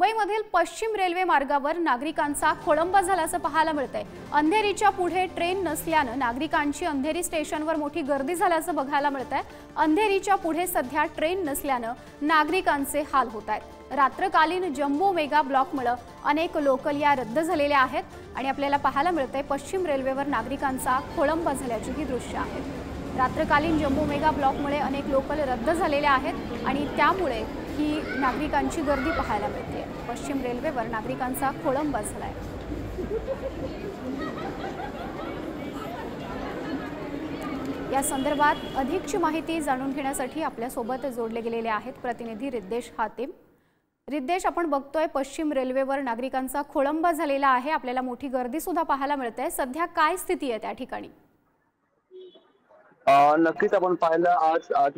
मुंबईमधील पश्चिम रेल्वे मार्गावर नागरिकांचा खोळंबा झाल्याचं पाहायला मिळतंय। अंधेरीच्या पुढे ट्रेन नसल्याने नागरिकांची अंधेरी स्टेशनवर मोठी गर्दी झाल्याचं बघायला मिळतंय। अंधेरीच्या पुढे सध्या ट्रेन नसल्याने नागरिकांचे हाल होत आहेत। रात्रकालीन जम्बो मेगा ब्लॉकमुळे अनेक लोकल या रद्द झालेल्या आहेत आणि आपल्याला पाहायला मिळतंय पश्चिम रेल्वेवर नागरिकांचा खोळंबा झाल्याची ही दृश्य आहेत। रात्रकालीन जम्बो मेगा ब्लॉकमुळे अनेक लोकल रद्द झालेल्या आहेत आणि त्यामुळे ही नागरिकांची गर्दी पाहायला मिळते। पश्चिम रेल्वेवर नागरिकांचा खोळंबा झालाय। या संदर्भात अधिकची माहिती जाणून घेण्यासाठी आपल्या सोबत जोडले गेलेले आहेत प्रतिनिधी रिद्देश हातीम। रिद्देश, आपण बघतोय पश्चिम रेल्वेवर नागरिकांचा खोळंबा झालेला आहे, आपल्याला मोठी गर्दी सुद्धा पाहायला मिळते। सध्या काय स्थिती आहे त्या ठिकाणी? नक्कीच आपण पाहिलं आज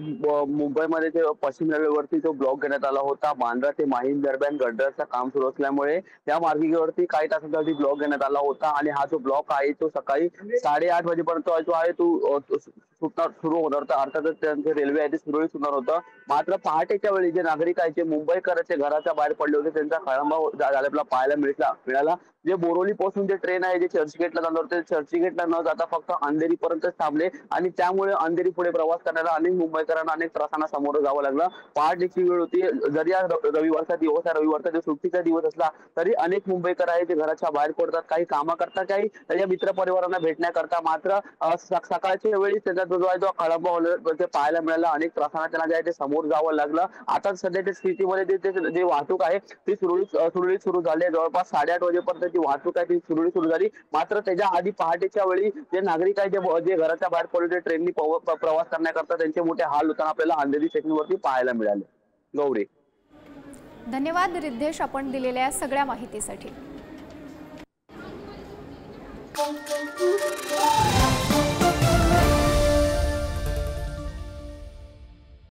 मुंबईमध्ये जे पश्चिम रेल्वेवरती जो ब्लॉक घेण्यात आला होता बांद्रा ते माहीम दरम्यान गड्डरचं काम सुरू असल्यामुळे त्या मार्गिकेवरती काही तासांसाठी ब्लॉक घेण्यात आला होता आणि हा जो ब्लॉक आहे तो सकाळी 8:30 वाजेपर्यंत जो आहे तो सुरू होणार होता। अर्थातच त्यांचे रेल्वे आहे ते सुरळीत होणार होतं। मात्र पहाटेच्या वेळी जे नागरिक आहेत जे मुंबईकरांचे घराच्या बाहेर पडले होते त्यांचा खोळंबा झालेला पाहायला मिळाला। जे बोरोली पासून जे ट्रेन आहे जे चर्चगेटला जाणार होते चर्चगेटला न जाता फक्त अंधेरीपर्यंत थांबले आणि त्यामुळे अंधेरी पुढे प्रवास करणाऱ्या अनेक मुंबईकरांना अनेक त्रासांना सामोरं जावं लागलं। पहाटेची वेळ होती, जरी आज रविवारचा दिवस आहे, रविवारचा जो सुट्टीचा दिवस असला तरी अनेक मुंबईकर आहेत जे घराच्या बाहेर पडतात, काही कामं करतात, काही त्यांच्या मित्र परिवारांना भेटण्याकरता। मात्र सकाळच्या वेळी त्याचा जो आहे तो खोळंबा ते पाहायला मिळाला। अनेक त्रासांना त्यांना जे आहे ते समोर जावं लागलं। आता सध्याच्या स्थितीमध्ये जे वाहतूक आहे ती सुरळीत सुरू झाली आहे। जवळपास 8:30 वाजेपर्यंत जी वाहतूक आहे ती सुरळीत सुरू झाली। मात्र त्याच्या आधी पहाटेच्या वेळी जे नागरिक आहेत जे घराच्या बाहेर पडले ट्रेननी प्रवास करण्याकरता त्यांचे मोठे हाल होताना आपल्याला अंधेरी स्टेशनवरती पाहायला मिळाले। गौरी, धन्यवाद रिद्देश, आपण दिलेल्या सगळ्या माहितीसाठी।